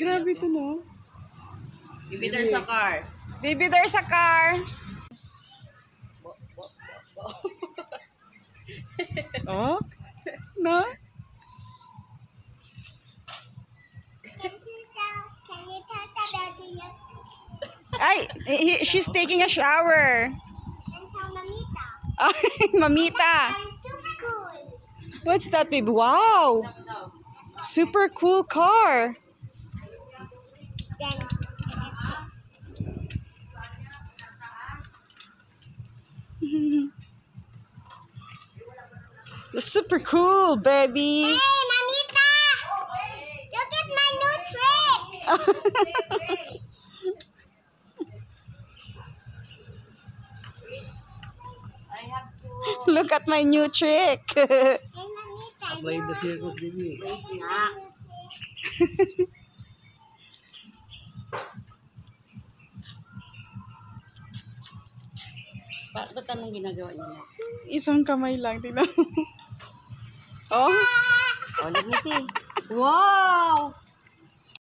Grabe ito, no? Baby, there's a car. Baby, there's a car. Oh? No? Can you talk about the Ay, she's taking a shower. and tell Mamita? Ay, Mamita. I'm super cool. What's that, babe? Wow. Super cool car. Then That's super cool, baby. hey, Mamita! Look at my new trick. I have to Look at my new trick. Hey, Mamita. Play the circus, baby. wait na. Ba't anong ginagawa niya na? Isang kamay lang, tingnan mo. Oh, Oh, let me see. Wow!